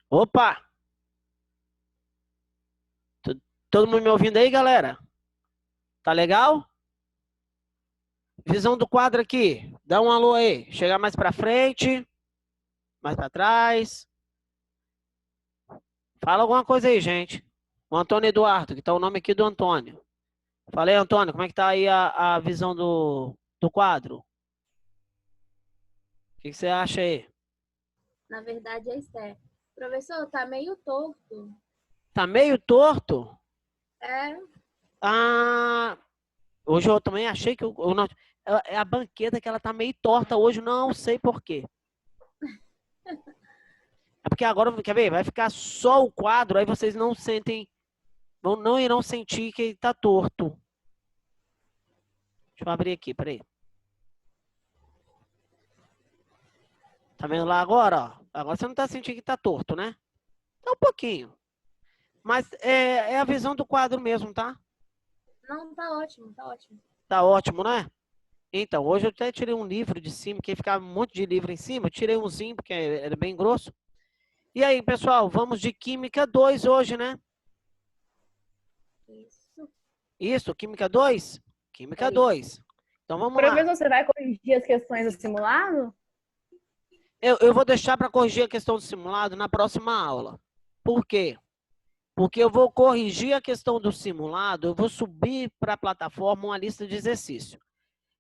Opa! Todo mundo me ouvindo aí, galera? Tá legal? Visão do quadro aqui. Dá um alô aí. Chegar mais pra frente. Mais pra trás. Fala alguma coisa aí, gente. O Antônio Eduardo, que tá o nome aqui do Antônio. Falei, Antônio, como é que tá aí a visão do quadro? O que você acha aí? Na verdade, é Esther. Professor, tá meio torto. Tá meio torto? É, Ah, hoje eu também achei que é a banqueta que ela tá meio torta hoje, não sei por quê. É porque agora, quer ver, vai ficar só o quadro, aí vocês não sentem, não irão sentir que ele tá torto. Deixa eu abrir aqui, peraí. Tá vendo lá agora, ó? Agora você não tá sentindo que tá torto, né? Tá um pouquinho. Mas é a visão do quadro mesmo, tá? não, tá ótimo, tá ótimo. Tá ótimo, né? Então, hoje eu até tirei um livro de cima, que ficava um monte de livro em cima. Eu tirei umzinho, porque era bem grosso. E aí, pessoal, vamos de Química 2 hoje, né? Isso. Isso, Química 2? Química 2. Então, vamos lá. Professor, você vai corrigir as questões do simulado? Eu vou deixar para corrigir a questão do simulado na próxima aula. Por quê? Porque eu vou corrigir a questão do simulado, eu vou subir para a plataforma uma lista de exercício.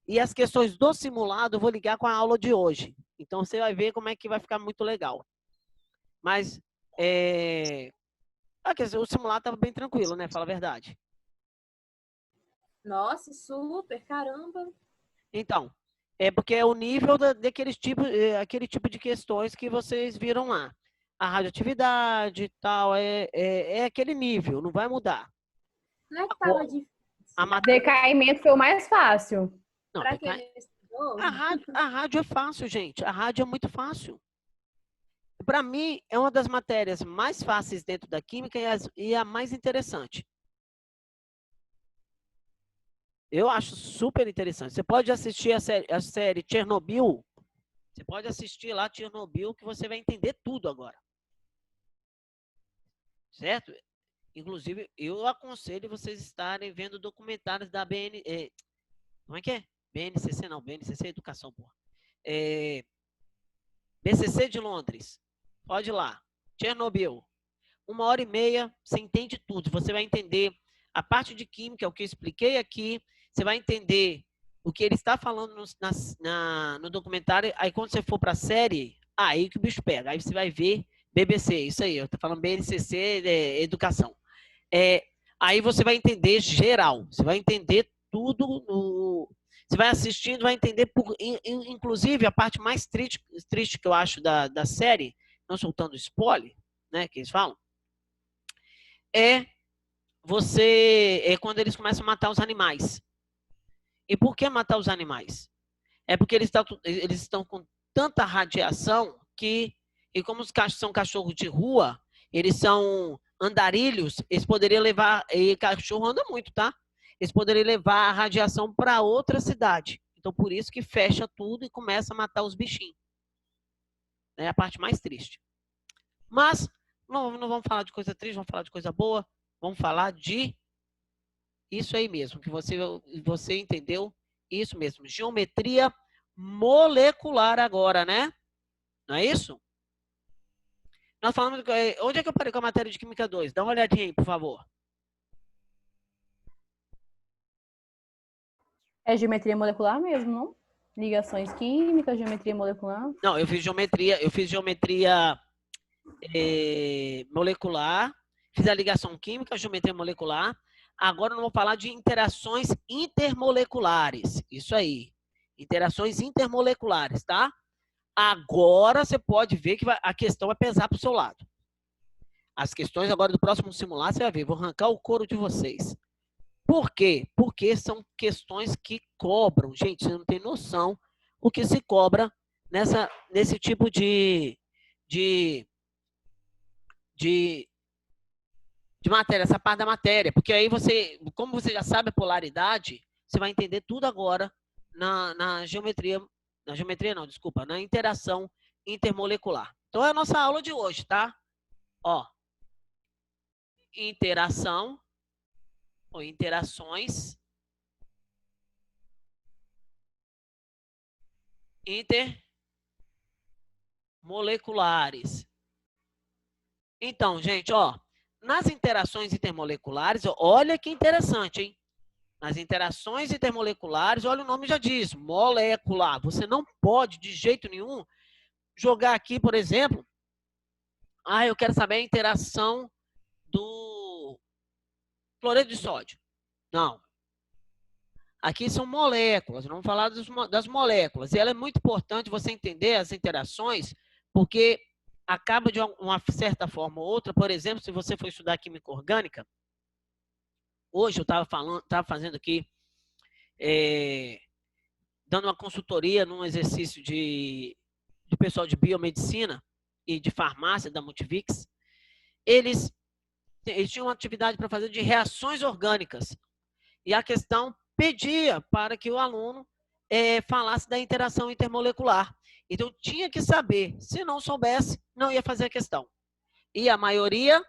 E as questões do simulado eu vou ligar com a aula de hoje. Então, você vai ver como é que vai ficar muito legal. Mas, o simulado estava bem tranquilo, né? Fala a verdade. Nossa, super, caramba. Então, é porque é o nível daqueles aquele tipo de questões que vocês viram lá. A radioatividade e tal, é aquele nível, não vai mudar. Não é que tava difícil. Decaimento foi o mais fácil. Não, Pra quem não estudou, a rádio é fácil, gente. A rádio é muito fácil. Para mim, é uma das matérias mais fáceis dentro da química e a mais interessante. Eu acho super interessante. Você pode assistir a série Chernobyl. Você pode assistir lá Chernobyl, que você vai entender tudo agora. Certo? Inclusive, eu aconselho vocês estarem vendo documentários da como é que é? BNCC não, BNCC é Educação, porra. BCC de Londres. Pode ir lá. Chernobyl. 1h30, você entende tudo. Você vai entender a parte de química, o que eu expliquei aqui. Você vai entender o que ele está falando no documentário. Aí quando você for para a série, aí que o bicho pega. Aí você vai ver BBC, isso aí. Eu estou falando BNCC, Educação. Aí você vai entender geral. Você vai entender tudo. Você vai assistindo, vai entender, inclusive, a parte mais triste que eu acho da série, não soltando spoiler, né, que eles falam, é quando eles começam a matar os animais. E por que matar os animais? É porque eles estão com tanta radiação que, e como os cachorros são cachorros de rua, eles são andarilhos, eles poderiam levar, e cachorro anda muito, tá? Eles poderiam levar a radiação para outra cidade. Então, por isso que fecha tudo e começa a matar os bichinhos. É a parte mais triste. Mas, não vamos falar de coisa triste, vamos falar de coisa boa. Vamos falar de isso aí mesmo, que você entendeu. Isso mesmo, geometria molecular agora, né? Não é isso? Nós falamos, onde é que eu parei com a matéria de Química 2? Dá uma olhadinha aí, por favor. É geometria molecular mesmo, não? Ligações químicas, geometria molecular. Não, eu fiz geometria molecular, fiz a ligação química, geometria molecular. Agora nós vamos falar de interações intermoleculares. Isso aí. Interações intermoleculares, tá? Agora você pode ver que a questão vai pesar para o seu lado. As questões agora do próximo simulado, você vai ver. Vou arrancar o couro de vocês. Por quê? Porque são questões que cobram. Gente, você não tem noção o que se cobra nesse tipo de matéria, essa parte da matéria. Porque aí como você já sabe a polaridade, você vai entender tudo agora na interação intermolecular. Então, é a nossa aula de hoje, tá? Ó, interação ou interações intermoleculares. Então, gente, ó, nas interações intermoleculares, olha que interessante, hein? Nas interações intermoleculares, olha o nome já diz, molecular. Você não pode, de jeito nenhum, jogar aqui, por exemplo, eu quero saber a interação do cloreto de sódio. Não. Aqui são moléculas, vamos falar das moléculas. E ela é muito importante você entender as interações, porque acaba de uma certa forma ou outra, por exemplo, se você for estudar química orgânica, hoje eu estava fazendo aqui, dando uma consultoria num exercício de pessoal de biomedicina e de farmácia da Multivix. Eles tinham uma atividade para fazer de reações orgânicas. E a questão pedia para que o aluno falasse da interação intermolecular. Então, tinha que saber. Se não soubesse, não ia fazer a questão. E a maioria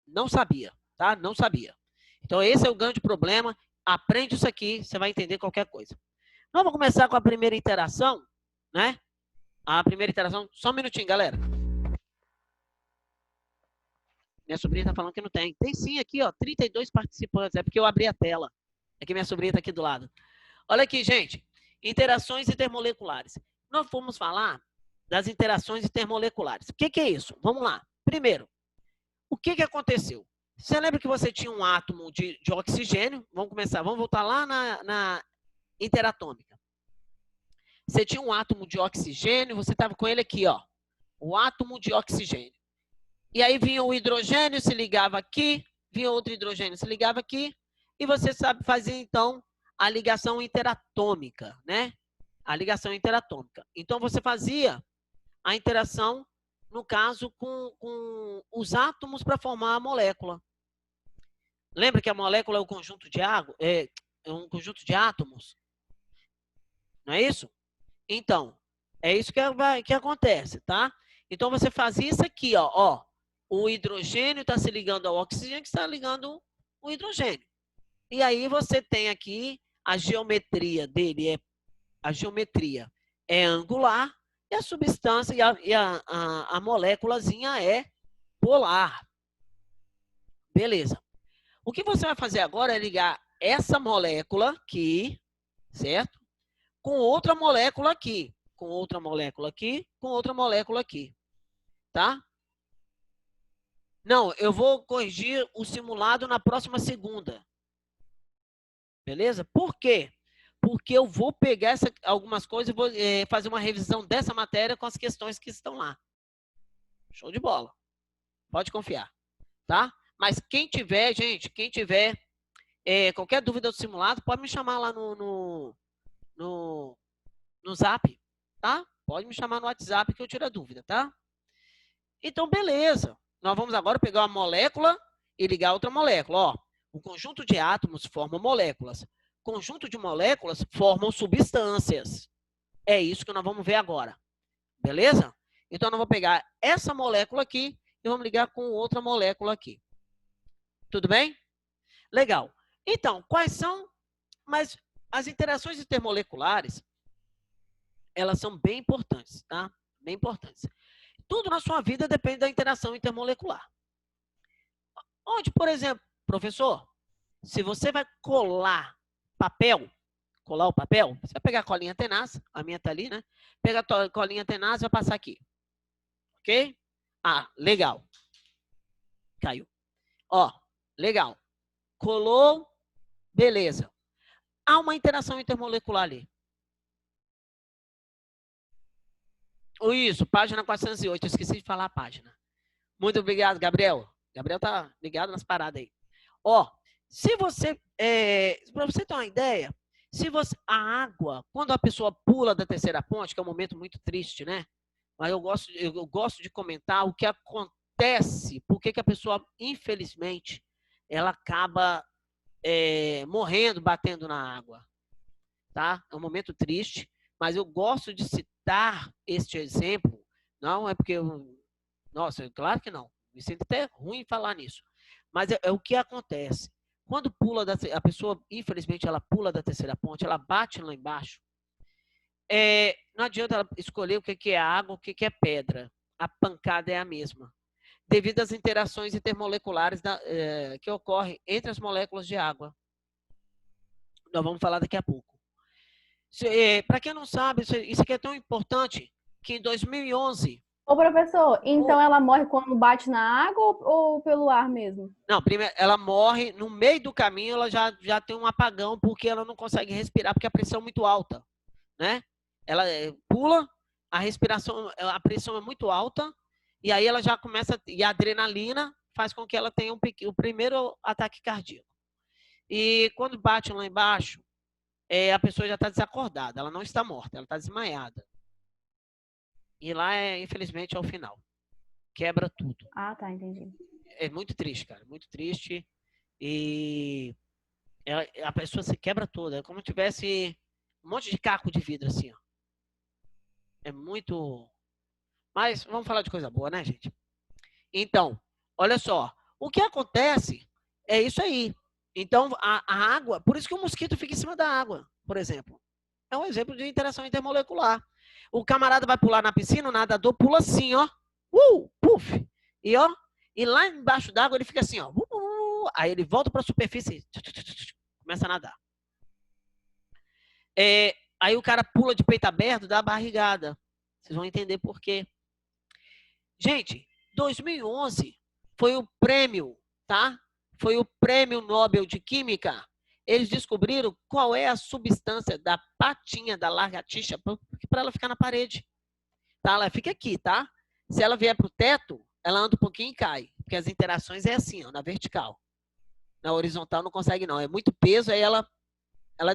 não sabia, tá? Não sabia. Então, esse é o grande problema. Aprende isso aqui, você vai entender qualquer coisa. Então, vamos começar com a primeira interação, né? A primeira interação, só um minutinho, galera. Minha sobrinha está falando que não tem. Tem sim aqui, ó, 32 participantes. É porque eu abri a tela. É que minha sobrinha está aqui do lado. Olha aqui, gente. Interações intermoleculares. Nós vamos falar das interações intermoleculares. O que é isso? Vamos lá. Primeiro, o que aconteceu? Você lembra que você tinha um átomo de oxigênio? Vamos começar. Vamos voltar lá na interatômica. Você tinha um átomo de oxigênio, você estava com ele aqui, ó. O átomo de oxigênio. E aí vinha o hidrogênio, se ligava aqui, vinha outro hidrogênio, se ligava aqui, e você sabe fazer, então, a ligação interatômica, né? A ligação interatômica. Então, você fazia a interação, no caso, com os átomos para formar a molécula. Lembra que a molécula é um conjunto de um conjunto de átomos? Não é isso? Então, é isso que acontece, tá? Então, você fazia isso aqui, ó. O hidrogênio está se ligando ao oxigênio, que está ligando o hidrogênio. E aí você tem aqui a geometria dele, a geometria é angular, e a substância e a moléculazinha é polar. Beleza. O que você vai fazer agora é ligar essa molécula aqui, certo? Com outra molécula aqui, com outra molécula aqui, com outra molécula aqui, tá? Não, eu vou corrigir o simulado na próxima segunda. Beleza? Por quê? Porque eu vou pegar algumas coisas e vou fazer uma revisão dessa matéria com as questões que estão lá. Show de bola. Pode confiar, tá? Mas quem tiver, gente, qualquer dúvida do simulado, pode me chamar lá no Zap, tá? Pode me chamar no WhatsApp que eu tiro a dúvida, tá? Então, beleza. Nós vamos agora pegar uma molécula e ligar outra molécula. Ó, o conjunto de átomos forma moléculas. Conjunto de moléculas formam substâncias. É isso que nós vamos ver agora. Beleza? Então, nós vamos pegar essa molécula aqui e vamos ligar com outra molécula aqui. Tudo bem? Legal. Então, quais são... Mas as interações intermoleculares, elas são bem importantes, tá? Bem importantes. Tudo na sua vida depende da interação intermolecular. Onde, por exemplo, professor, se você vai colar o papel, você vai pegar a colinha tenaz, a minha tá ali, né? Pega a colinha tenaz e vai passar aqui. Ok? Ah, legal. Caiu. Ó, legal. Colou, beleza. Há uma interação intermolecular ali. Isso, página 408. Eu esqueci de falar a página. Muito obrigado, Gabriel. Gabriel tá ligado nas paradas aí. Ó, se você... para você ter uma ideia, a água, quando a pessoa pula da terceira ponte, que é um momento muito triste, né? Mas eu gosto de comentar o que acontece, porque que a pessoa, infelizmente, ela acaba morrendo, batendo na água. Tá? É um momento triste, mas eu gosto de citar este exemplo. Não é porque nossa, claro que não. Me sinto até ruim em falar nisso. Mas é o que acontece. Quando pula a pessoa, infelizmente, ela pula da terceira ponte, ela bate lá embaixo. Não adianta ela escolher o que é água, o que é pedra. A pancada é a mesma. Devido às interações intermoleculares que ocorrem entre as moléculas de água. Nós vamos falar daqui a pouco. Para quem não sabe, isso aqui é tão importante que em 2011... Ô, professor, então ela morre quando bate na água ou pelo ar mesmo? Não, primeiro, ela morre no meio do caminho, ela já tem um apagão porque ela não consegue respirar porque a pressão é muito alta, né? Ela pula, a pressão é muito alta e aí ela já começa, e a adrenalina faz com que ela tenha o primeiro ataque cardíaco. E quando bate lá embaixo, a pessoa já está desacordada, ela não está morta, ela está desmaiada. E lá, infelizmente, é o final. Quebra tudo. Ah, tá, entendi. É muito triste, cara, muito triste. E a pessoa se quebra toda, é como se tivesse um monte de caco de vidro assim, ó. É muito... Mas vamos falar de coisa boa, né, gente? Então, olha só, o que acontece é isso aí. Então, a água, por isso que o mosquito fica em cima da água, por exemplo. É um exemplo de interação intermolecular. O camarada vai pular na piscina, o nadador pula assim, ó. Puf! E ó, e lá embaixo d'água ele fica assim, ó. Aí ele volta para a superfície e começa a nadar. Aí o cara pula de peito aberto, dá a barrigada. Vocês vão entender por quê. Gente, 2011 foi o prêmio, tá? Foi o prêmio Nobel de Química. Eles descobriram qual é a substância da patinha da lagartixa para ela ficar na parede. Tá? Ela fica aqui, tá? Se ela vier para o teto, ela anda um pouquinho e cai. Porque as interações é assim, ó, na vertical. Na horizontal não consegue, não. É muito peso, aí ela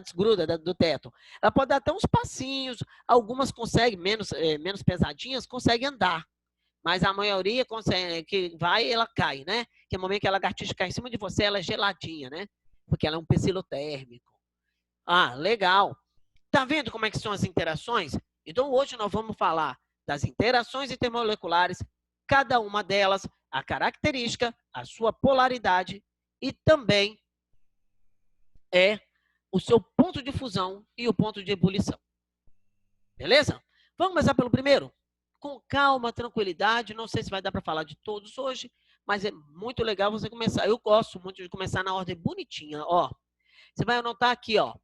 desgruda do teto. Ela pode dar até uns passinhos. Algumas conseguem, menos pesadinhas, conseguem andar. Mas a maioria consegue, que vai, ela cai, né? Que no momento que a lagartixa cai em cima de você, ela é geladinha, né? Porque ela é um psilotérmico. Ah, legal. Tá vendo como é que são as interações? Então, hoje nós vamos falar das interações intermoleculares, cada uma delas, a característica, a sua polaridade e também o seu ponto de fusão e o ponto de ebulição. Beleza? Vamos começar pelo primeiro? Com calma, tranquilidade. Não sei se vai dar para falar de todos hoje, mas é muito legal você começar. Eu gosto muito de começar na ordem bonitinha. Ó, você vai anotar aqui, ó,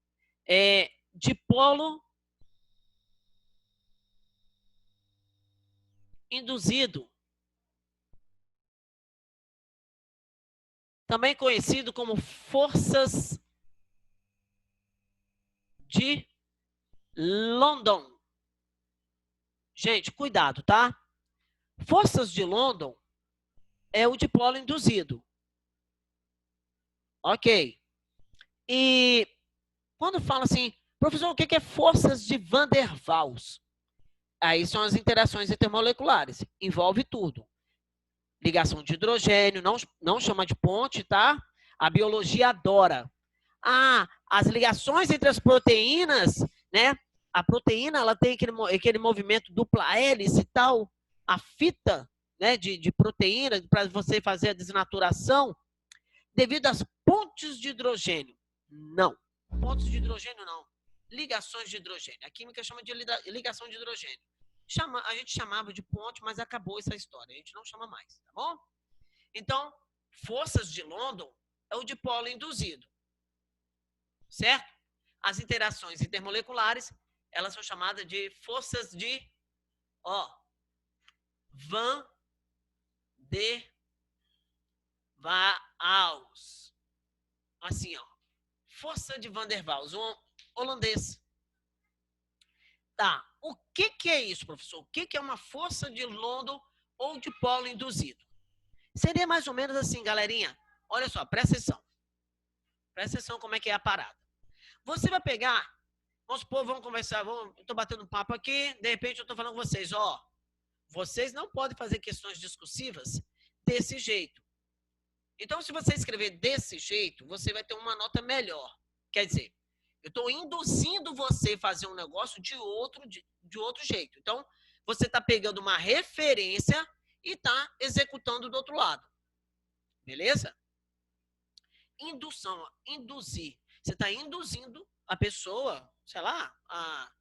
dipolo induzido, também conhecido como forças de London. Gente, cuidado, tá? Forças de London é o dipolo induzido. Ok. E quando fala assim, professor, o que é forças de Van der Waals? Aí são as interações intermoleculares. Envolve tudo. Ligação de hidrogênio, não chama de ponte, tá? A biologia adora. Ah, as ligações entre as proteínas, né? A proteína, ela tem aquele movimento dupla hélice e tal. A fita, né, de proteína, para você fazer a desnaturação, devido às pontes de hidrogênio. Não. Pontes de hidrogênio, não. Ligações de hidrogênio. A química chama de ligação de hidrogênio. A gente chamava de ponte, mas acabou essa história. A gente não chama mais, tá bom? Então, forças de London é o dipolo induzido. Certo? As interações intermoleculares, elas são chamadas de forças de Van der Waals. Assim, ó. Força de Van der Waals, um holandês. Tá. O que é isso, professor? O que é uma força de London ou dipolo induzido? Seria mais ou menos assim, galerinha. Olha só, presta atenção. Presta atenção como é que é a parada. Você vai pegar, vamos supor, vamos conversar, estou batendo um papo aqui, de repente eu estou falando com vocês, vocês não podem fazer questões discursivas desse jeito. Então, se você escrever desse jeito, você vai ter uma nota melhor. Quer dizer, eu estou induzindo você a fazer um negócio de outro jeito. Então, você está pegando uma referência e está executando do outro lado. Beleza? Indução, induzir. Você está induzindo a pessoa, sei lá, a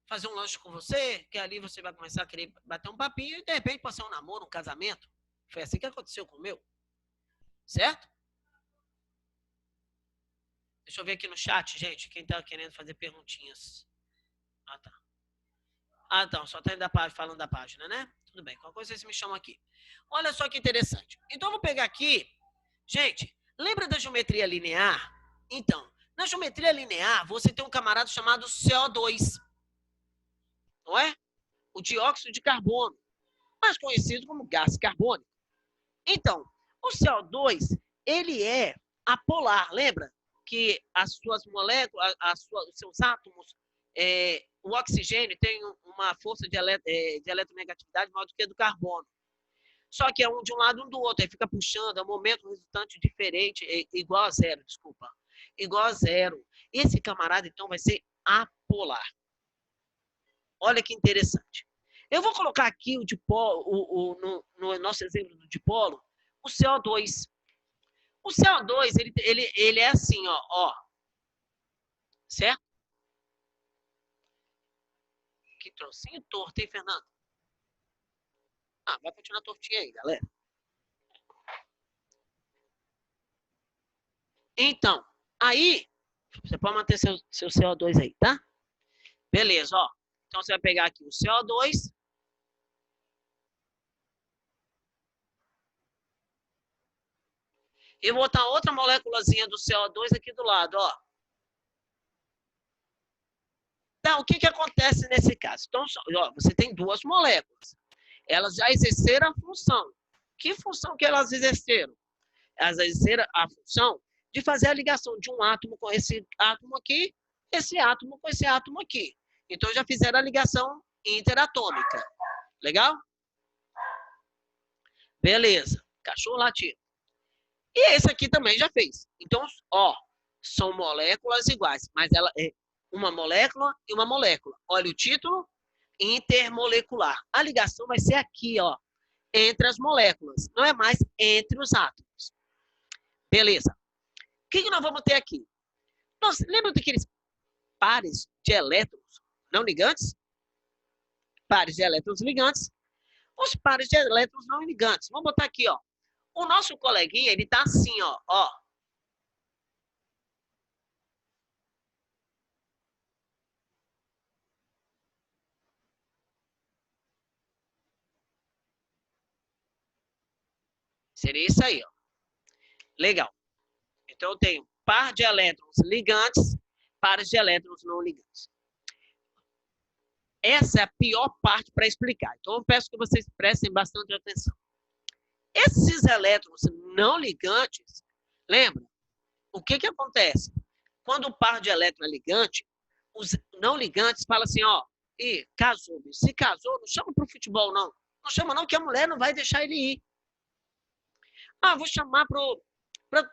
fazer um lanche com você, que ali você vai começar a querer bater um papinho e de repente passar um namoro, um casamento. Foi assim que aconteceu com o meu. Certo? Deixa eu ver aqui no chat, gente, quem está querendo fazer perguntinhas. Ah, tá. Ah, então, só está falando da página, né? Tudo bem, qualquer coisa vocês me chamam aqui. Olha só que interessante. Então, eu vou pegar aqui. Gente, lembra da geometria linear? Então, na geometria linear, você tem um camarada chamado CO2. Não é? O dióxido de carbono, mais conhecido como gás carbônico. Então, o CO2, ele é apolar, lembra? Que as suas moléculas, os seus átomos, o oxigênio tem uma força de eletronegatividade maior do que a do carbono. Só que é um de um lado e um do outro, aí fica puxando, é um momento resultante diferente, igual a zero, desculpa. Igual a zero. Esse camarada, então, vai ser apolar. Olha que interessante. Eu vou colocar aqui o dipolo, no nosso exemplo do dipolo, o CO2. O CO2, ele é assim, ó. Certo? Que trocinho torto, hein, Fernando? Ah, vai continuar tortinho aí, galera. Então, aí, você pode manter seu CO2 aí, tá? Beleza, ó. Então, você vai pegar aqui o CO2. E vou botar outra moléculazinha do CO2 aqui do lado, ó. Então, o que acontece nesse caso? Então, ó, você tem duas moléculas. Elas já exerceram a função. Que função que elas exerceram? Elas exerceram a função de fazer a ligação de um átomo com esse átomo aqui, esse átomo com esse átomo aqui. Então, já fizeram a ligação interatômica. Legal? Beleza. Cachorro latindo. E esse aqui também já fez. Então, ó, são moléculas iguais, mas ela é uma molécula e uma molécula. Olha o título, intermolecular. A ligação vai ser aqui, ó, entre as moléculas, não é mais entre os átomos. Beleza. O que nós vamos ter aqui? Nós, lembra daqueles pares de elétrons não ligantes? Pares de elétrons ligantes. Os pares de elétrons não ligantes. Vamos botar aqui, ó. O nosso coleguinha, ele tá assim, ó. Seria isso aí, ó. Legal. Então, eu tenho par de elétrons ligantes, pares de elétrons não ligantes. Essa é a pior parte para explicar. Então, eu peço que vocês prestem bastante atenção. Esses elétrons não ligantes, lembra? O que acontece? Quando o par de elétron é ligante, os não ligantes falam assim, ó, casou, se casou, não chama para o futebol, não. Não chama não, que a mulher não vai deixar ele ir. Ah, vou chamar para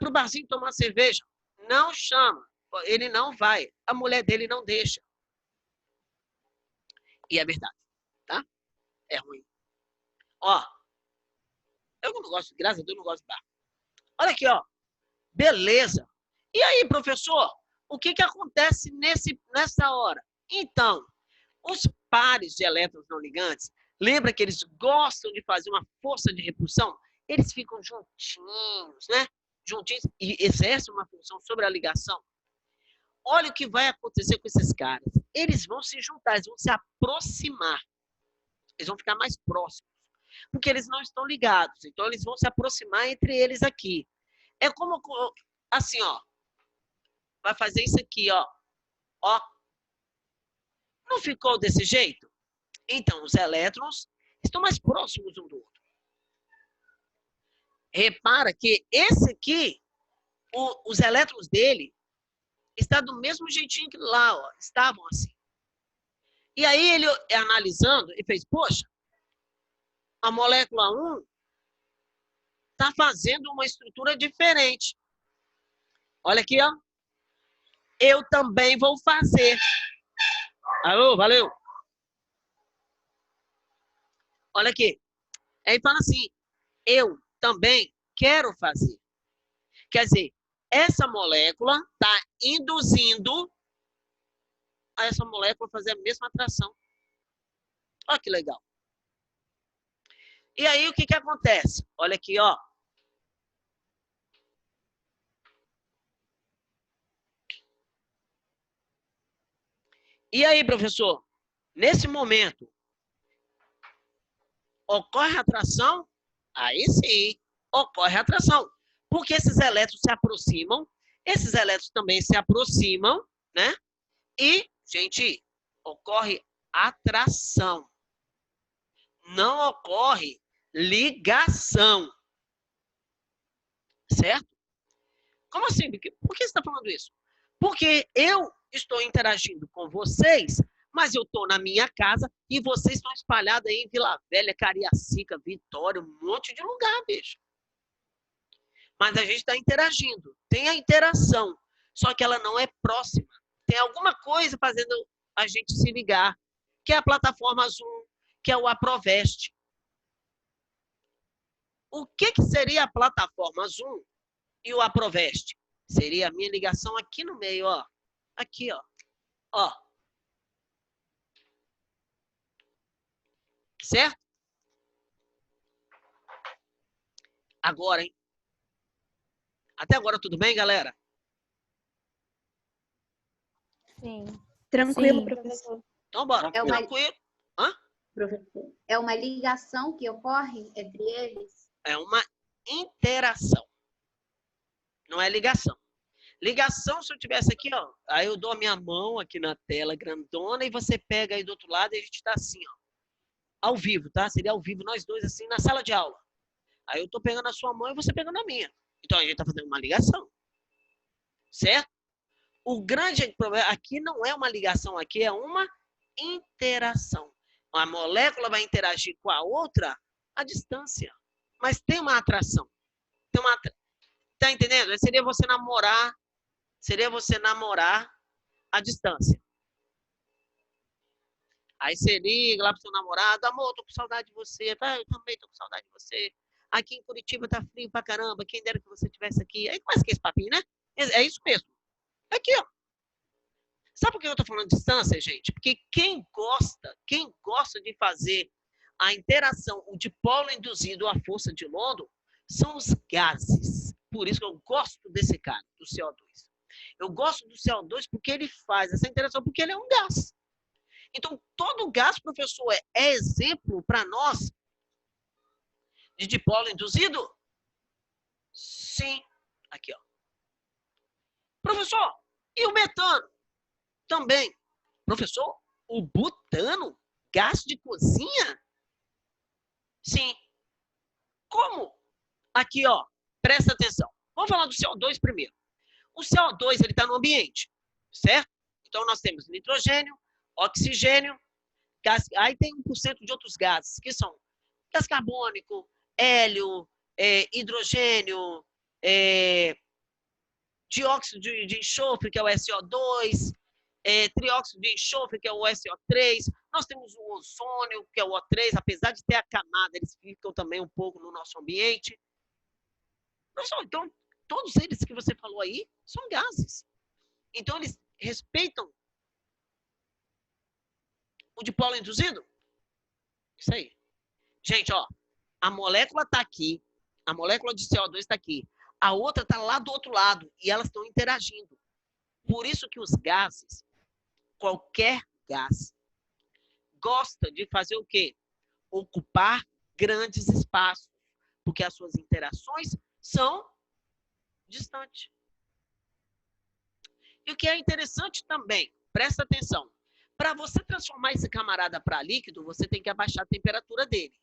o barzinho tomar cerveja. Não chama. Ele não vai. A mulher dele não deixa. E é verdade, tá? É ruim. Ó, eu não gosto, graças a Deus, não gosto de bar. Olha aqui, ó. Beleza. E aí, professor, o que acontece nessa hora? Então, os pares de elétrons não ligantes, lembra que eles gostam de fazer uma força de repulsão? Eles ficam juntinhos, né? Juntinhos e exercem uma função sobre a ligação. Olha o que vai acontecer com esses caras. Eles vão se juntar, eles vão se aproximar. Eles vão ficar mais próximos. Porque eles não estão ligados. Então, eles vão se aproximar entre eles aqui. É como, assim, ó. Vai fazer isso aqui, ó. Ó. Não ficou desse jeito? Então, os elétrons estão mais próximos um do outro. Repara que esse aqui, os elétrons dele, está do mesmo jeitinho que lá, ó, estavam assim. E aí ele, analisando, ele fez, poxa, a molécula 1 está fazendo uma estrutura diferente. Olha aqui, ó. Eu também vou fazer. Alô, valeu. Olha aqui. Aí fala assim, eu também quero fazer. Quer dizer, essa molécula está induzindo a essa molécula fazer a mesma atração. Olha que legal. E aí, o que acontece? Olha aqui, ó. E aí, professor? Nesse momento, ocorre a atração? Aí sim, ocorre a atração. Porque esses elétrons se aproximam, esses elétrons também se aproximam, né? E, gente, ocorre atração. Não ocorre ligação. Certo? Como assim? Por que você está falando isso? Porque eu estou interagindo com vocês, mas eu estou na minha casa e vocês estão espalhados aí em Vila Velha, Cariacica, Vitória, um monte de lugar, bicho. Mas a gente está interagindo. Tem a interação, só que ela não é próxima. Tem alguma coisa fazendo a gente se ligar, que é a plataforma Zoom, que é o Aprovest. O que seria a plataforma Zoom e o Aprovest? Seria a minha ligação aqui no meio, ó. Aqui, ó. Ó. Certo? Agora, hein? Até agora tudo bem, galera? Sim. Tranquilo, Sim, professor. Então, bora. É uma- Tranquilo. Hã? Professor, é uma ligação que ocorre entre eles? É uma interação. Não é ligação. Ligação, se eu tivesse aqui, ó, aí eu dou a minha mão aqui na tela grandona e você pega aí do outro lado e a gente tá assim, ó. Ao vivo, tá? Seria ao vivo, nós dois assim, na sala de aula. Aí eu tô pegando a sua mão e você pegando a minha. Então a gente tá fazendo uma ligação. Certo? O grande problema aqui não é uma ligação, aqui é uma interação. A molécula vai interagir com a outra à distância. Mas tem uma atração. Tem uma Tá entendendo? Seria você namorar à distância. Aí você liga lá pro seu namorado, amor, tô com saudade de você. Ah, eu também tô com saudade de você. Aqui em Curitiba tá frio pra caramba, quem dera que você estivesse aqui. Aí começa com esse papinho, né? É isso mesmo. Aqui, ó. Sabe por que eu tô falando de distância, gente? Porque quem gosta de fazer a interação, o dipolo induzido à força de London, são os gases. Por isso que eu gosto desse cara, do CO2. Eu gosto do CO2 porque ele faz essa interação, porque ele é um gás. Então, todo gás, professor, é exemplo para nós de dipolo induzido? Sim. Aqui, ó. Professor, e o metano? Também. Professor, o butano? Gás de cozinha? Sim. Como? Aqui, ó. Presta atenção. Vamos falar do CO2 primeiro. O CO2, ele está no ambiente, certo? Então, nós temos nitrogênio, oxigênio, gás, aí tem 1% de outros gases, que são gás carbônico, hélio, hidrogênio, dióxido de enxofre, que é o SO2, trióxido de enxofre, que é o SO3. Nós temos o ozônio, que é o O3, apesar de ter a camada, eles ficam também um pouco no nosso ambiente. Então, todos eles que você falou aí são gases. Então, eles respeitam o dipolo induzido? Isso aí. Gente, ó, a molécula está aqui, a molécula de CO2 está aqui, a outra está lá do outro lado e elas estão interagindo. Por isso que os gases, qualquer gás, gosta de fazer o quê? Ocupar grandes espaços, porque as suas interações são distantes. E o que é interessante também, presta atenção, para você transformar esse camarada para líquido, você tem que abaixar a temperatura dele.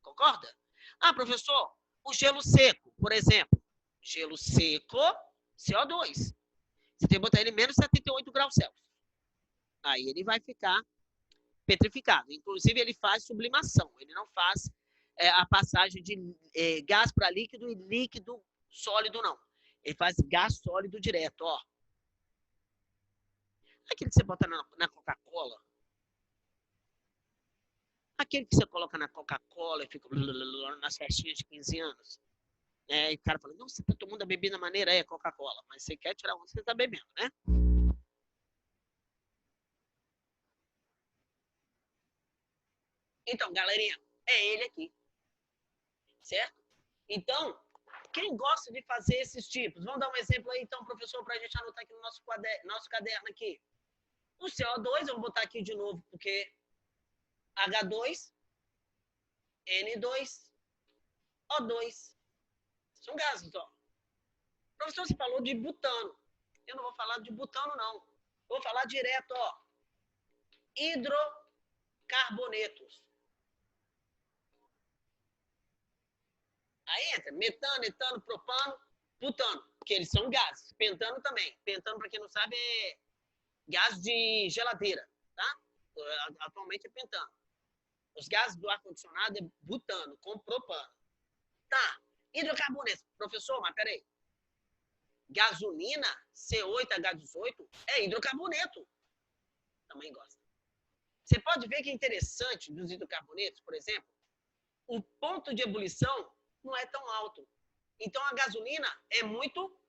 Concorda? Ah, professor, o gelo seco, por exemplo. Gelo seco, CO2. Você tem que botar ele menos 78 graus Celsius. Aí ele vai ficar petrificado. Inclusive, ele faz sublimação. Ele não faz a passagem de gás para líquido e líquido sólido não. Ele faz gás sólido direto, ó. Aquele que você bota na Coca-Cola. Aquele que você coloca na Coca-Cola e fica nas festinhas de 15 anos. E o cara fala, não, você tá tomando a bebida maneira, é Coca-Cola. Mas você quer tirar onde você tá bebendo, né? Então, galerinha, é ele aqui. Certo? Então, quem gosta de fazer esses tipos? Vamos dar um exemplo aí, então, professor, para a gente anotar aqui no nosso caderno aqui. O CO2, eu vou botar aqui de novo, porque H2, N2, O2. São gases, ó. Professor, você falou de butano. Eu não vou falar de butano, não. Vou falar direto, ó. Hidrocarbonetos. Aí entra metano, etano, propano, butano, que eles são gases. Pentano também. Pentano, para quem não sabe, é gás de geladeira, tá? Atualmente é pentano. Os gases do ar-condicionado é butano, com propano. Tá. Hidrocarbonetos. Professor, mas peraí. Gasolina, C8H18, é hidrocarboneto. Também gosta. Você pode ver que é interessante dos hidrocarbonetos, por exemplo, o ponto de ebulição não é tão alto. Então, a gasolina é muito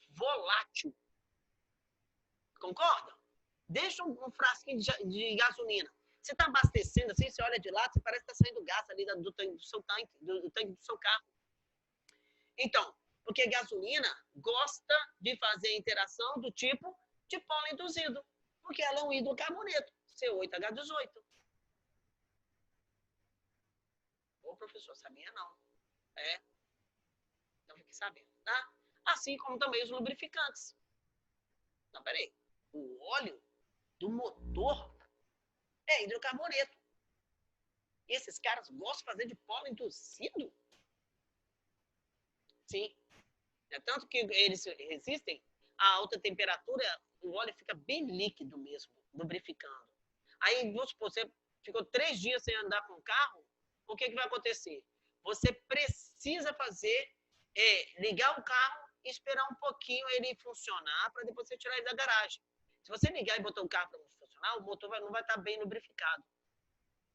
volátil. Concorda? Deixa um frasquinho de gasolina. Você está abastecendo assim, você olha de lado, você parece que está saindo gás ali do tanque do seu tanque, do tanque do seu carro. Então, porque gasolina gosta de fazer interação do tipo de polo induzido, porque ela é um hidrocarboneto, C8H18. Ô, professor, sabia não. Então fique sabendo, tá? Assim como também os lubrificantes. Não, peraí. O óleo do motor é hidrocarboneto. E esses caras gostam de fazer de polo induzido? Sim. É tanto que eles resistem a alta temperatura, o óleo fica bem líquido mesmo, lubrificando. Aí, vamos supor, você ficou 3 dias sem andar com o carro, o que vai acontecer? Você precisa fazer, ligar o carro e esperar um pouquinho ele funcionar para depois você tirar ele da garagem. Se você ligar e botar o carro para funcionar, o motor não vai estar bem lubrificado.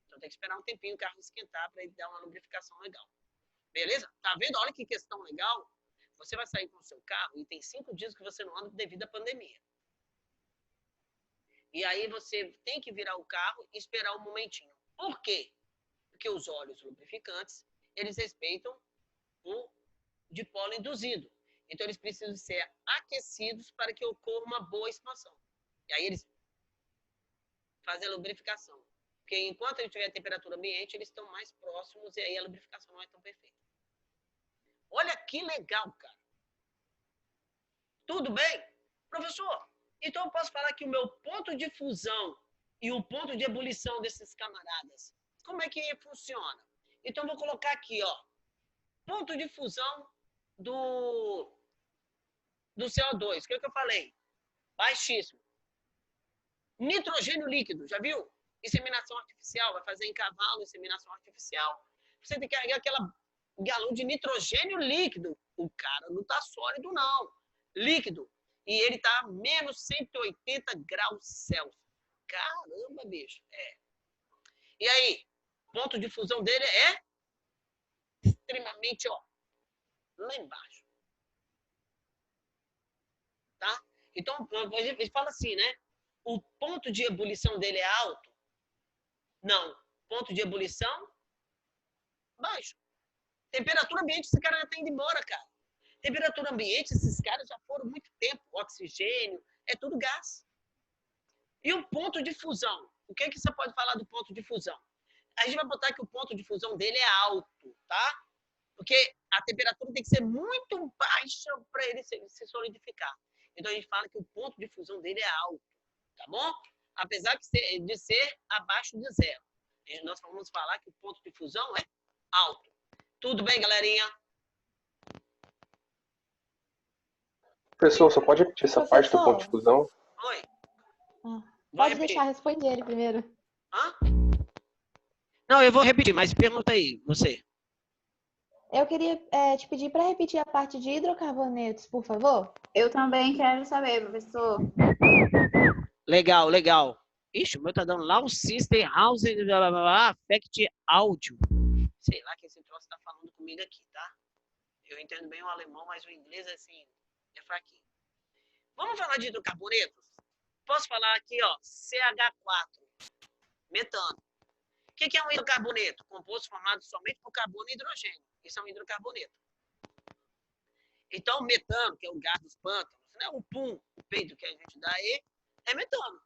Então tem que esperar um tempinho o carro esquentar para ele dar uma lubrificação legal. Beleza? Tá vendo? Olha que questão legal. Você vai sair com o seu carro e tem 5 dias que você não anda devido à pandemia. E aí você tem que virar o carro e esperar um momentinho. Por quê? Porque os óleos lubrificantes, eles respeitam o dipolo induzido. Então, eles precisam ser aquecidos para que ocorra uma boa expansão. E aí, eles fazem a lubrificação. Porque enquanto ele tiver a temperatura ambiente, eles estão mais próximos e aí a lubrificação não é tão perfeita. Olha que legal, cara. Tudo bem? Professor, então eu posso falar que o meu ponto de fusão e o ponto de ebulição desses camaradas, como é que funciona? Então, eu vou colocar aqui, ó, ponto de fusão do CO2. O que eu falei? Baixíssimo. Nitrogênio líquido, já viu? Inseminação artificial, vai fazer em cavalo, inseminação artificial. Você tem que carregar aquela galão de nitrogênio líquido. O cara não tá sólido, não. Líquido. E ele tá a menos 180 graus Celsius. Caramba, bicho. E aí, ponto de fusão dele é extremamente, ó, lá embaixo. Tá? Então, ele fala assim, né? O ponto de ebulição dele é alto? Não. Ponto de ebulição? Baixo. Temperatura ambiente, esse cara já está indo embora, cara. Temperatura ambiente, esses caras já foram muito tempo. Oxigênio, é tudo gás. E o ponto de fusão? O que você pode falar do ponto de fusão? A gente vai botar que o ponto de fusão dele é alto, tá? Porque a temperatura tem que ser muito baixa para ele se solidificar. Então, a gente fala que o ponto de fusão dele é alto, tá bom? Apesar de ser abaixo de 0. Nós vamos falar que o ponto de fusão é alto. Tudo bem, galerinha? Professor, só pode repetir essa parte do ponto de fusão? Oi. Pode deixar, responde ele primeiro. Hã? Não, eu vou repetir, mas pergunta aí, você. Eu queria te pedir para repetir a parte de hidrocarbonetos, por favor. Eu também quero saber, professor. Legal, legal. Ixi, o meu tá dando lá o System House Affect Audio. Sei lá que esse troço tá falando comigo aqui, tá? Eu entendo bem o alemão, mas o inglês, assim, é fraquinho. Vamos falar de hidrocarbonetos? Posso falar aqui, ó, CH4, metano. O que é um hidrocarboneto? Composto formado somente por carbono e hidrogênio. Isso é um hidrocarboneto. Então, o metano, que é o gás dos pântanos, né? O pum, o peido que a gente dá aí, é metano.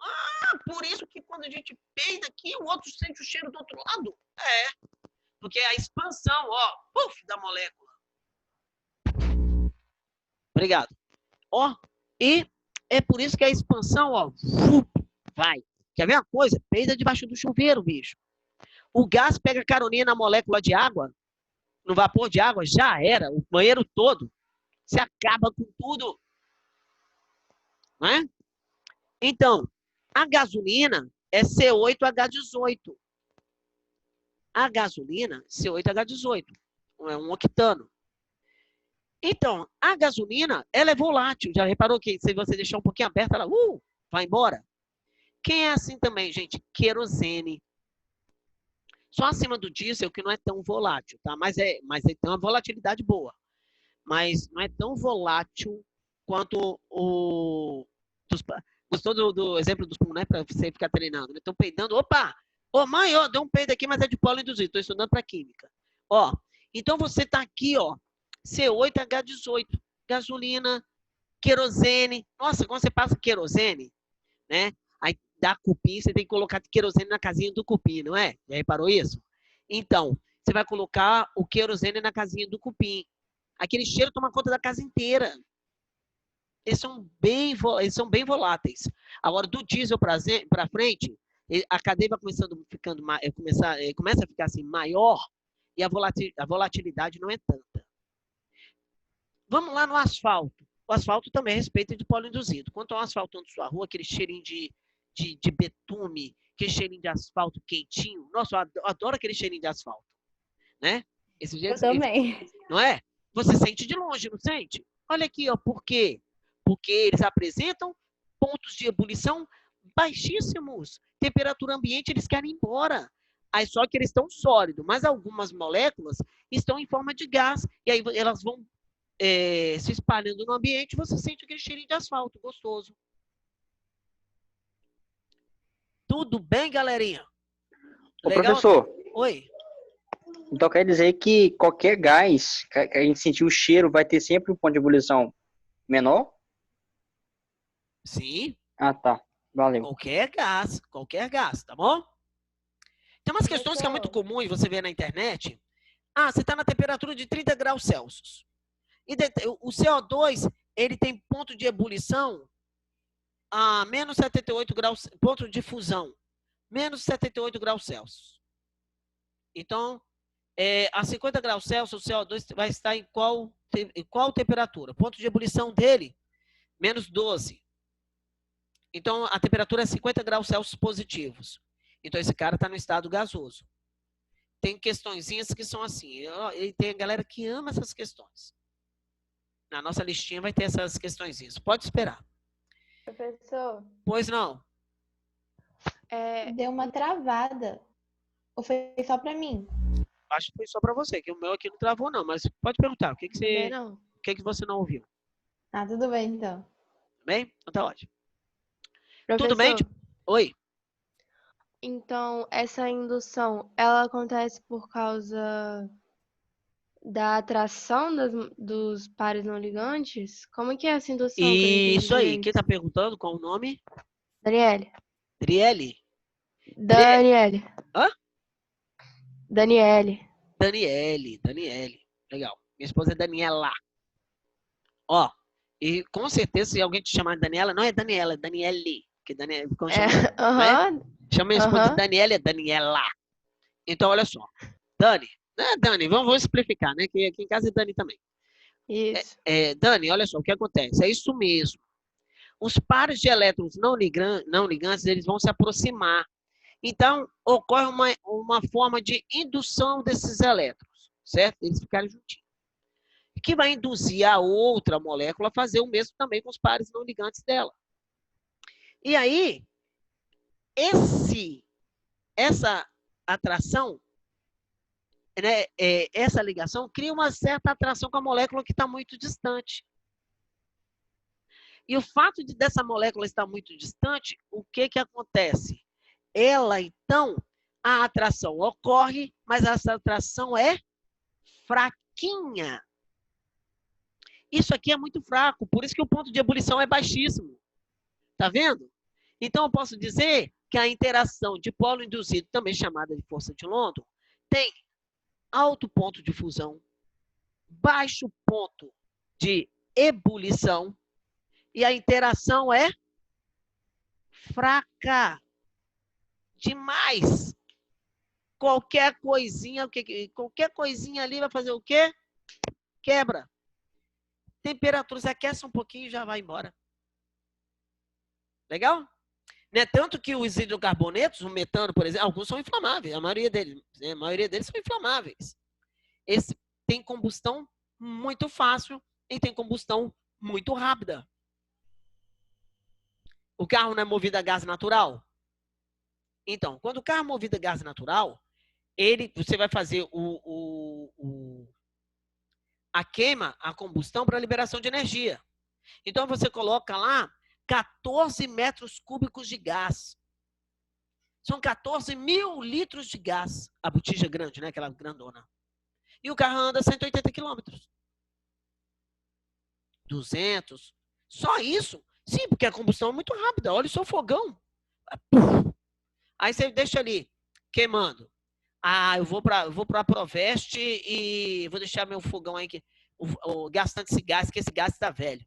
Ah, por isso que quando a gente peida aqui, o outro sente o cheiro do outro lado. É, porque é a expansão, ó, puff, da molécula. Obrigado. Ó, e é por isso que a expansão, ó, vai. Quer ver uma coisa? Peida debaixo do chuveiro, bicho. O gás pega caroninha na molécula de água, no vapor de água, já era. O banheiro todo. Você acaba com tudo. Não é? Então, a gasolina é C8H18. A gasolina, C8H18. É um octano. Então, a gasolina, ela é volátil. Já reparou que se você deixar um pouquinho aberta, ela vai embora? Quem é assim também, gente? Querosene. Só acima do diesel que não é tão volátil, tá? Mas tem uma volatilidade boa. Mas não é tão volátil quanto o... Gostou do exemplo dos pulmões, né? Para você ficar treinando. Estão peidando. Opa! Ô, mãe, ó, deu um peido aqui, mas é de polo induzido. Estou estudando para química. Ó, então você tá aqui, ó. C8H18. Gasolina, querosene. Nossa, quando você passa querosene, né? Aí dá cupim, você tem que colocar querosene na casinha do cupim, não é? Já reparou isso? Então, você vai colocar o querosene na casinha do cupim. Aquele cheiro toma conta da casa inteira. Eles são bem voláteis. Agora, do diesel para frente, a cadeia vai começa a ficar assim, maior e a volatilidade não é tanta. Vamos lá no asfalto. O asfalto também respeita de polo induzido. Quanto ao asfaltando sua rua, aquele cheirinho de betume, aquele cheirinho de asfalto quentinho. Nossa, eu adoro aquele cheirinho de asfalto. Né? Eu também. Não é? Você sente de longe, não sente? Olha aqui, ó, por quê? Porque eles apresentam pontos de ebulição baixíssimos. Temperatura ambiente, eles querem ir embora. Aí só que eles estão sólidos, mas algumas moléculas estão em forma de gás. E aí elas vão se espalhando no ambiente, você sente aquele cheirinho de asfalto gostoso. Tudo bem, galerinha? Ô, Legal? professor, Oi. então quer dizer que qualquer gás que a gente sentir o cheiro vai ter sempre um ponto de ebulição menor? Sim. Ah, tá. Valeu. Qualquer gás, tá bom? Tem umas questões que é muito comum você ver na internet. Ah, você está na temperatura de 30 graus Celsius. E o CO2, ele tem ponto de ebulição a menos 78 graus, ponto de fusão, menos 78 graus Celsius. Então, a 50 graus Celsius, o CO2 vai estar em qual temperatura? Ponto de ebulição dele, menos 12. Então, a temperatura é 50 graus Celsius positivos. Então, esse cara está no estado gasoso. Tem questõezinhas que são assim. E tem a galera que ama essas questões. Na nossa listinha vai ter essas questõezinhas. Pode esperar. Professor. Pois não. Deu uma travada. Ou foi só para mim? Acho que foi só para você, que o meu aqui não travou não. Mas pode perguntar. O que você não ouviu? Ah, tudo bem, então. Tudo bem? Então tá ótimo. Professor, Tudo bem? Oi. Então, essa indução, ela acontece por causa da atração dos pares não ligantes? Como que é essa indução? Isso aí. Quem tá perguntando? Qual o nome? Daniele. Driele? Daniele. Hã? Daniele. Daniele. Legal. Minha esposa é Daniela. Ó, e com certeza, se alguém te chamar de Daniela, não é Daniela, é Daniele. Que Daniela, chama minha esposa de Daniela, é Daniela. Então, olha só. Dani, Dani, vamos simplificar, né? Que aqui em casa é Dani também. Isso. Dani, olha só, o que acontece? É isso mesmo. Os pares de elétrons não ligantes, eles vão se aproximar. Então, ocorre uma forma de indução desses elétrons, certo? Eles ficarem juntinhos. Que vai induzir a outra molécula a fazer o mesmo também com os pares não ligantes dela. E aí, essa atração, né, essa ligação cria uma certa atração com a molécula que está muito distante. E o fato dessa molécula estar muito distante, o que acontece? Ela, então, a atração ocorre, mas essa atração é fraquinha. Isso aqui é muito fraco, por isso que o ponto de ebulição é baixíssimo. Tá vendo? Então, eu posso dizer que a interação de polo induzido, também chamada de força de London, tem alto ponto de fusão, baixo ponto de ebulição, e a interação é fraca demais. Qualquer coisinha ali vai fazer o quê? Quebra. Temperaturas aquecem um pouquinho e já vai embora. Legal? Né? Tanto que os hidrocarbonetos, o metano, por exemplo, alguns são inflamáveis, a maioria deles são inflamáveis. Esse tem combustão muito fácil e tem combustão muito rápida. O carro não é movido a gás natural? Então, quando o carro é movido a gás natural, você vai fazer a queima, a combustão para a liberação de energia. Então, você coloca lá 14 metros cúbicos de gás. São 14 mil litros de gás. A botija grande, né? Aquela grandona. E o carro anda 180 quilômetros. 200. Só isso? Sim, porque a combustão é muito rápida. Olha o seu fogão. Aí você deixa ali, queimando. Ah, eu vou para a Proveste e vou deixar meu fogão aí, gastando esse gás, que esse gás está velho.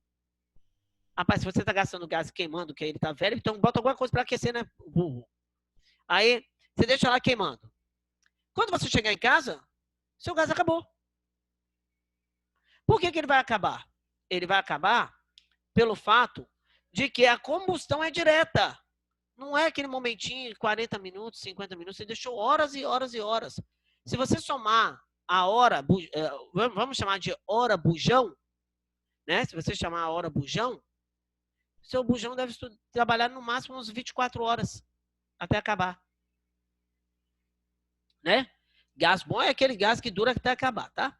Rapaz, se você está gastando gás queimando, que ele está velho, então bota alguma coisa para aquecer, né? Aí, você deixa lá queimando. Quando você chegar em casa, seu gás acabou. Por que ele vai acabar? Ele vai acabar pelo fato de que a combustão é direta. Não é aquele momentinho, 40 minutos, 50 minutos, você deixou horas e horas e horas. Se você somar a hora, vamos chamar de hora bujão, né? Se você chamar a hora bujão, seu bujão deve trabalhar no máximo uns 24 horas até acabar. Né? Gás bom é aquele gás que dura até acabar, tá?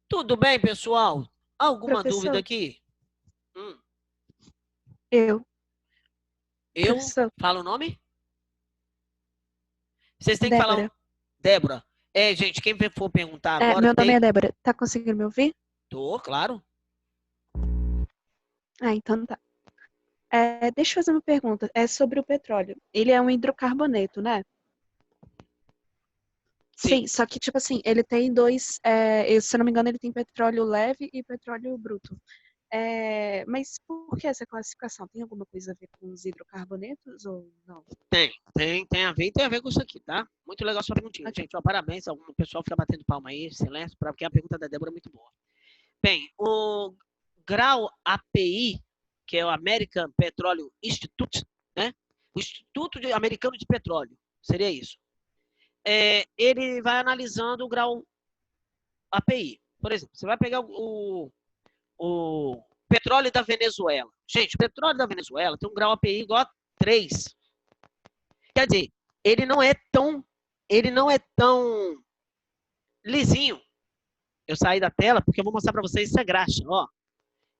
Tudo bem, pessoal? Alguma dúvida aqui? Eu. Fala o nome? Vocês têm que Débora. falar. Débora. Gente, quem for perguntar agora. Meu nome é Débora. Tá conseguindo me ouvir? Tô, claro. Ah, então tá. Deixa eu fazer uma pergunta. É sobre o petróleo. Ele é um hidrocarboneto, né? Sim, só que, tipo assim, ele tem dois. Se eu não me engano, ele tem petróleo leve e petróleo bruto. Mas por que essa classificação? Tem alguma coisa a ver com os hidrocarbonetos ou não? Tem a ver e tem a ver com isso aqui, tá? Muito legal sua perguntinha. Okay. Gente, parabéns. O pessoal fica batendo palma aí, silêncio, porque a pergunta da Débora é muito boa. Bem, o grau API, que é o American Petroleum Institute, né? O Instituto Americano de Petróleo, seria isso. Ele vai analisando o grau API. Por exemplo, você vai pegar o petróleo da Venezuela. Gente, o petróleo da Venezuela tem um grau API igual a 3. Quer dizer, ele não é tão lisinho. Eu saí da tela porque eu vou mostrar para vocês isso é graxa, ó.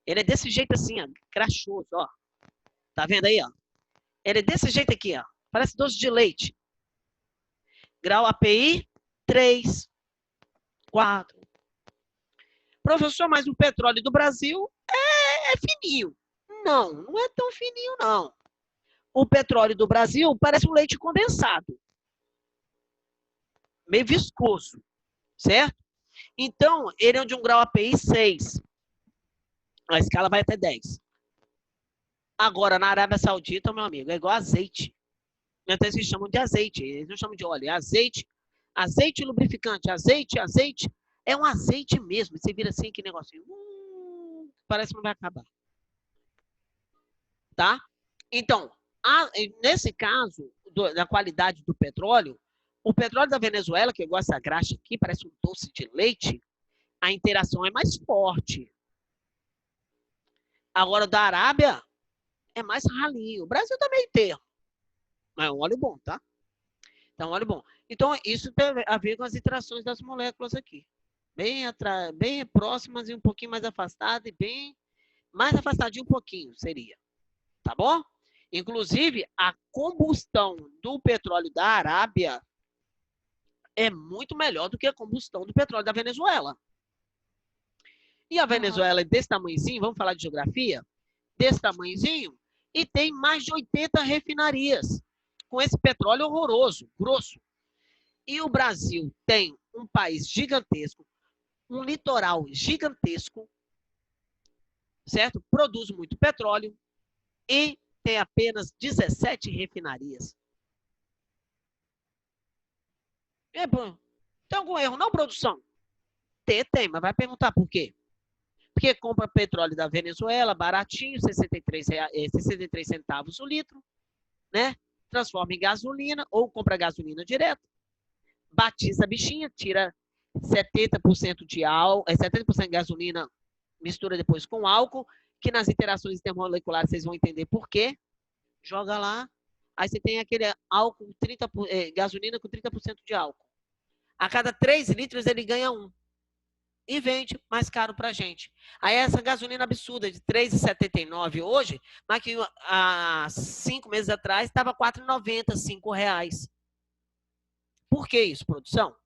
Ele é desse jeito assim, ó, graxoso, ó. Tá vendo aí, ó? Ele é desse jeito aqui, ó. Parece doce de leite. Grau API 3, 4. Professor, mas o petróleo do Brasil é fininho. Não é tão fininho, não. O petróleo do Brasil parece um leite condensado. Meio viscoso, certo? Então, ele é de um grau API 6. A escala vai até 10. Agora, na Arábia Saudita, meu amigo, é igual azeite. Então, eles chamam de azeite. Eles não chamam de óleo. É azeite lubrificante. Azeite. É um azeite mesmo. Você vira assim, que negocinho. Parece que não vai acabar. Tá? Então, nesse caso, da qualidade do petróleo, O petróleo da Venezuela, que é igual essa graxa aqui, parece um doce de leite, a interação é mais forte. Agora, o da Arábia é mais ralinho. O Brasil tá meio termo. Mas é um óleo bom, tá? Então, óleo bom. Então, isso tem a ver com as interações das moléculas aqui. Bem próximas e um pouquinho mais afastadas, e bem mais afastadinho um pouquinho, seria. Tá bom? Inclusive, a combustão do petróleo da Arábia é muito melhor do que a combustão do petróleo da Venezuela. E a Venezuela é desse tamanhozinho, vamos falar de geografia? Desse tamanhozinho, e tem mais de 80 refinarias com esse petróleo horroroso, grosso. E o Brasil tem um país gigantesco, um litoral gigantesco, certo? Produz muito petróleo e tem apenas 17 refinarias. É bom. Tem algum erro não, produção? Tem, mas vai perguntar por quê? Porque compra petróleo da Venezuela, baratinho, 63 centavos o litro, né? Transforma em gasolina ou compra gasolina direto, batiza a bichinha, tira 70% de álcool, 70% de gasolina, mistura depois com álcool, que nas interações intermoleculares vocês vão entender por quê. Joga lá, aí você tem aquele álcool, gasolina com 30% de álcool. A cada 3 litros ele ganha 1. E vende mais caro para a gente. Aí essa gasolina absurda de R$ 3,79 hoje, mas que há 5 meses atrás estava R$ 4,90, R$ 5. Por que isso, produção?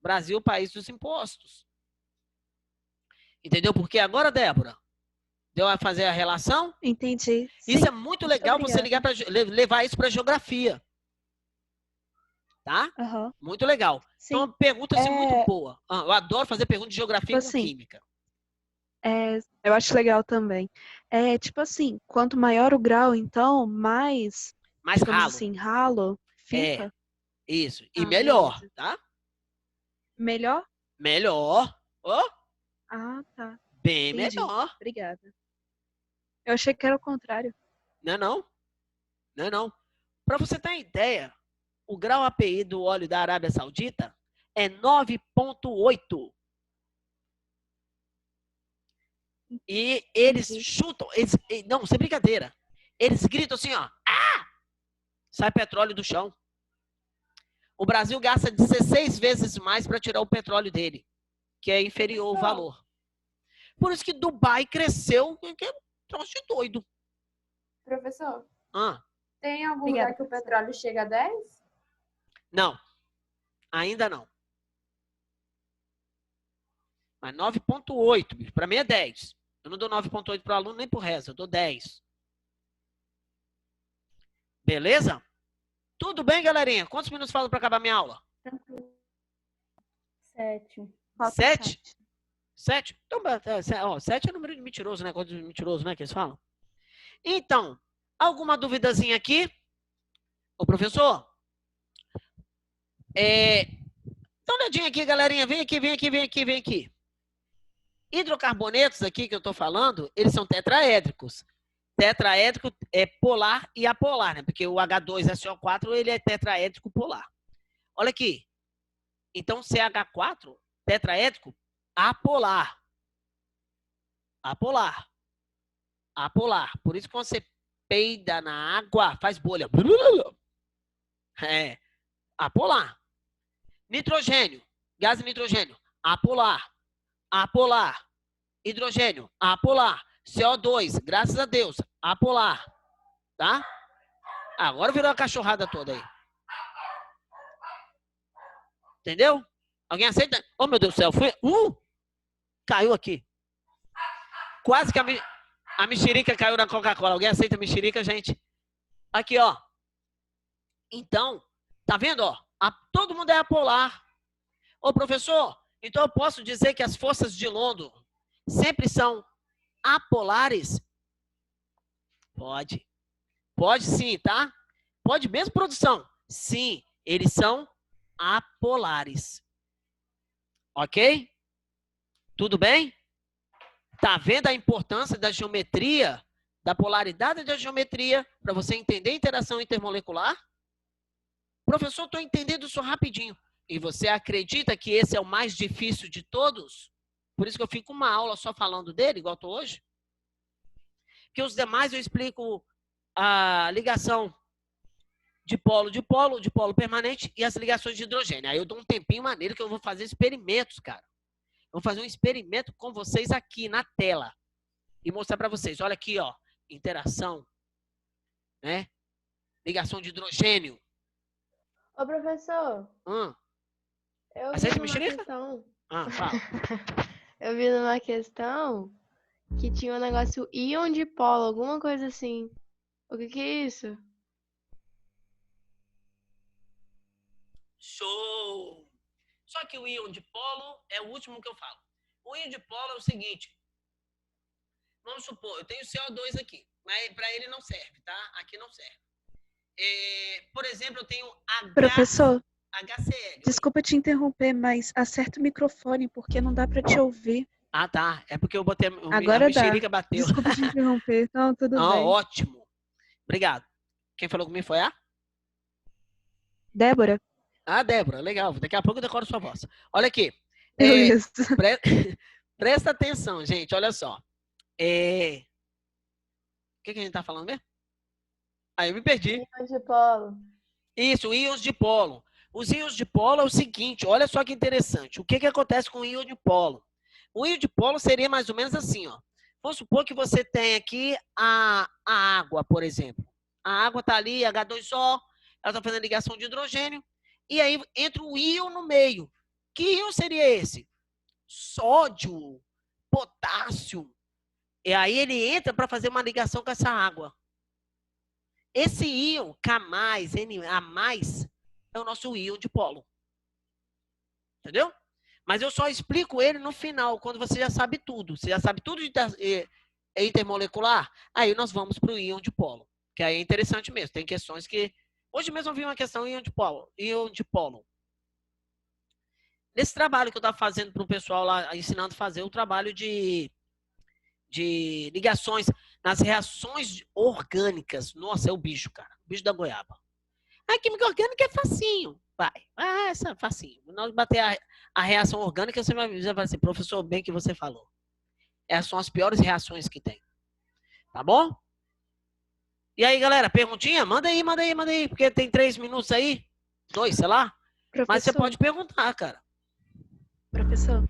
Brasil, país dos impostos. Entendeu por quê agora, Débora? Deu a fazer a relação? Entendi. Isso Sim. é muito legal você levar isso para geografia. Tá? Aham. Muito legal. Sim. Então, pergunta-se muito boa. Eu adoro fazer perguntas de geografia Tipo com assim, química. Eu acho legal também. Tipo assim, quanto maior o grau, então, mais, Mais digamos ralo. assim, ralo fica. Isso. E Ah, melhor, beleza. tá? Melhor? Melhor. Ó, Ah, tá. bem Entendi. melhor. Obrigada. Eu achei que era o contrário. Não é não? Não é não. Para você ter ideia, o grau API do óleo da Arábia Saudita é 9,8. E eles chutam, não, sem brincadeira. Eles gritam assim, ó. Ah! Sai petróleo do chão. O Brasil gasta 16 vezes mais para tirar o petróleo dele, que é inferior ao valor. Por isso que Dubai cresceu, que é um troço de doido. Professor, Ah, tem algum Obrigada, lugar que o petróleo chega a 10? não, ainda não. Mas 9,8, para mim é 10. Eu não dou 9,8 para o aluno nem para o resto, eu dou 10. Beleza? Tudo bem, galerinha? Quantos minutos faltam para acabar minha aula? 7. Falta 7? 7? Então, 7 é número de mentiroso, né? Coisa de mentiroso, né? Que eles falam. Então, alguma duvidazinha aqui? Ô, professor? Dá uma olhadinha aqui, galerinha. Vem aqui. Hidrocarbonetos aqui que eu estou falando, eles são tetraédricos. Tetraédrico é polar e apolar, né? Porque o H2SO4 ele é tetraédrico polar. Olha aqui. Então, CH4, tetraédrico, apolar. Apolar. Por isso que quando você peida na água, faz bolha. É. Apolar. Nitrogênio. Gás de nitrogênio. Apolar. Hidrogênio. Apolar. CO2. Graças a Deus. Apolar. Tá? Agora virou a cachorrada toda aí. Entendeu? Alguém aceita? Oh, meu Deus do céu. Caiu aqui. Quase que a mexerica caiu na Coca-Cola. Alguém aceita a mexerica, gente? Aqui, ó. Então, tá vendo, ó? Todo mundo é apolar. Ô, professor, então eu posso dizer que as forças de London sempre são apolares? Pode. Pode sim, tá? Pode mesmo, produção? Sim, eles são apolares. Ok? Tudo bem? Tá vendo a importância da geometria, da polaridade da geometria, para você entender a interação intermolecular? Professor, estou entendendo isso rapidinho. E você acredita que esse é o mais difícil de todos? Por isso que eu fico uma aula só falando dele, igual estou hoje. Porque os demais eu explico a ligação de polo permanente e as ligações de hidrogênio. Aí eu dou um tempinho maneiro que eu vou fazer experimentos, cara. Eu vou fazer um experimento com vocês aqui na tela. E mostrar para vocês. Olha aqui, ó. Interação. Né? Ligação de hidrogênio. Ô, professor, eu vi Aceita numa mexerica? questão... Fala. Eu vi numa questão que tinha um negócio íon dipolo, alguma coisa assim. O que é isso? Show! Só que o íon dipolo é o último que eu falo. O íon dipolo é o seguinte. Vamos supor, eu tenho CO2 aqui, mas para ele não serve, tá? Aqui não serve. Por exemplo, eu tenho Professor, HCl. desculpa te interromper, mas acerta o microfone, porque não dá pra te ouvir. Ah, tá. É porque eu botei a Agora dá. mexerica bateu. Desculpa te interromper. Não, tudo bem. Ótimo. Obrigado. Quem falou comigo foi a? Débora? Ah, Débora. Legal. Daqui a pouco eu decoro sua voz. Olha aqui. Beleza. Presta atenção, gente. Olha só. O que a gente tá falando mesmo? Aí eu me perdi. Íons de polo. Isso, íons de polo. Os íons de polo é o seguinte, olha só que interessante. O que acontece com o íon de polo? O íon de polo seria mais ou menos assim, ó. Vamos supor que você tem aqui a água, por exemplo. A água está ali, H2O, ela está fazendo ligação de hidrogênio, e aí entra o íon no meio. Que íon seria esse? Sódio, potássio. E aí ele entra para fazer uma ligação com essa água. Esse íon K+, Na+, é o nosso íon de polo. Entendeu? Mas eu só explico ele no final, quando você já sabe tudo. Você já sabe tudo de intermolecular, aí nós vamos para o íon de polo. Que aí é interessante mesmo. Tem questões que... Hoje mesmo eu vi uma questão íon de polo. Íon de polo. Nesse trabalho que eu estava fazendo para o pessoal lá, ensinando a fazer o trabalho de ligações nas reações orgânicas. Nossa, é o bicho, cara. O bicho da goiaba. A química orgânica é facinho. Vai. Essa é facinho. Na hora de bater a reação orgânica, você vai dizer, professor, bem que você falou. Essas são as piores reações que tem. Tá bom? E aí, galera, perguntinha? Manda aí. Porque tem 3 minutos aí. 2, sei lá. Professor, Mas você pode perguntar, cara. Professor,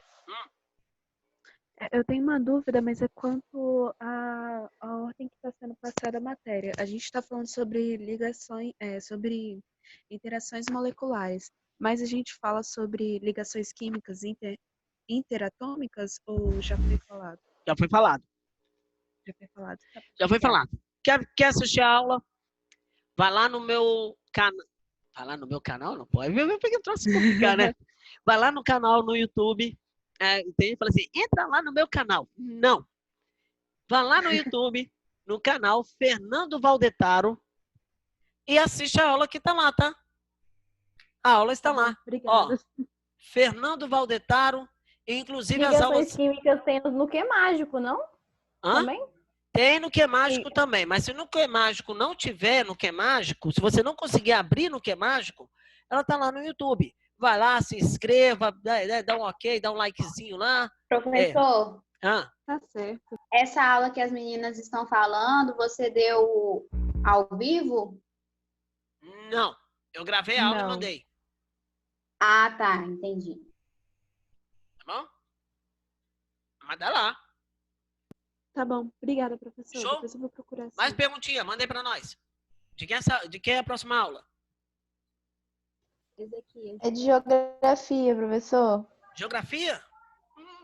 eu tenho uma dúvida, mas é quanto à ordem que está sendo passada a matéria. A gente está falando sobre ligações, sobre interações moleculares, mas a gente fala sobre ligações químicas interatômicas ou já foi falado? Já foi falado. Já foi falado. Tá. Já foi falado. Quer assistir a aula? Vai lá no meu canal. Vai lá no meu canal? Não pode. Porque eu trouxe complicar, né? Vai lá no canal no YouTube. Tem, fala assim, entra lá no meu canal. Não. Vai lá no YouTube, no canal Fernando Valdetaro e assiste a aula que tá lá, tá? A aula está lá. Obrigada. Ó, Fernando Valdetaro, inclusive as Ligações aulas... químicas tem no que mágico, não? Hã? Também? Tem no que mágico também, mas se no que mágico não tiver no que mágico, se você não conseguir abrir no que mágico, ela tá lá no YouTube. Vai lá, se inscreva, dá um ok, dá um likezinho lá. Professor, Ah, Tá certo. essa aula que as meninas estão falando, você deu ao vivo? não, eu gravei a aula e Não. mandei, Ah, tá, entendi. tá bom? Mas dá lá. Tá bom. Obrigada, professor. Show? Depois eu vou procurar. Mais sim. perguntinha, manda aí pra nós. De quem é a próxima aula? Ezequiel. É de geografia, professor. Geografia?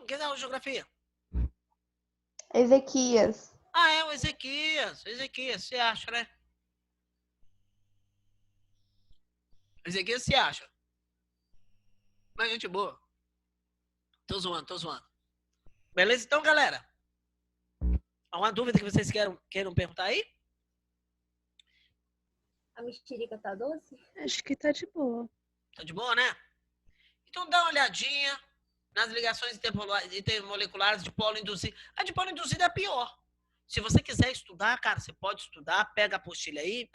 Quem dá aula de geografia? Ezequias. Ah, é o Ezequias. Ezequias, você acha, né? Ezequias, você acha? Mas gente boa. Tô zoando. Beleza? Então, galera. Alguma dúvida que vocês queiram perguntar aí? A mexerica tá doce? Acho que tá de boa. Tá de boa, né? Então dá uma olhadinha nas ligações intermoleculares de polo induzido. A de polo induzido é a pior. Se você quiser estudar, cara, você pode estudar, pega a apostila aí,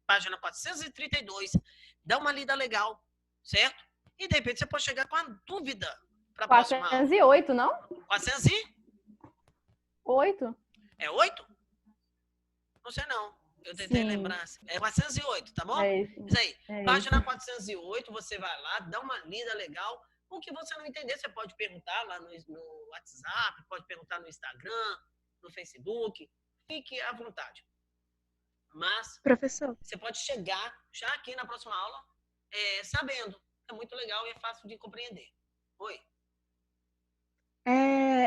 página 432, Dá uma lida legal, certo? E de repente você pode chegar com a dúvida para a próxima aula. 408, não? 408? 8? É 8? Não sei não. Eu tentei Sim. lembrar. É 408, tá bom? É isso. Isso aí. É Página 408, você vai lá, dá uma lida legal. O que você não entender, você pode perguntar lá no WhatsApp, pode perguntar no Instagram, no Facebook. Fique à vontade. Mas Professor, você pode chegar já aqui na próxima aula sabendo. É muito legal e é fácil de compreender. Oi.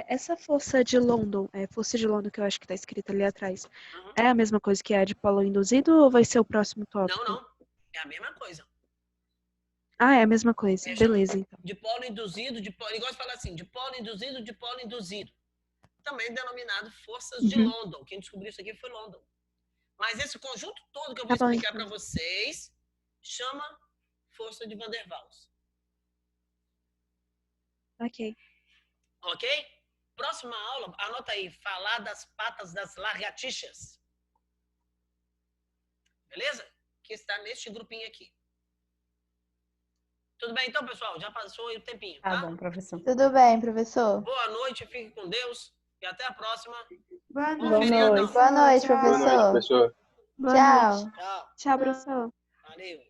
essa força de London que eu acho que está escrita ali atrás, Uhum. é a mesma coisa que a de polo induzido ou vai ser o próximo tópico? Não. É a mesma coisa. Ah, é a mesma coisa. É, Beleza, então. De polo induzido, ele gosta de falar assim, de polo induzido. Também denominado forças de London. Quem descobriu isso aqui foi London. Mas esse conjunto todo que eu vou Tá bom, explicar então. para vocês chama força de Van der Waals. Ok. Ok? Próxima aula, anota aí, falar das patas das lagartixas. Beleza? Que está neste grupinho aqui. Tudo bem então, pessoal? Já passou aí o tempinho, Tá tá? bom, professor. Tudo bem, professor? Boa noite, fique com Deus e até a próxima. Boa Bom noite. feriadão. Boa noite, Tchau. Boa noite, professor. professor. Boa Tchau. noite. Tchau. Tchau, professor. Valeu.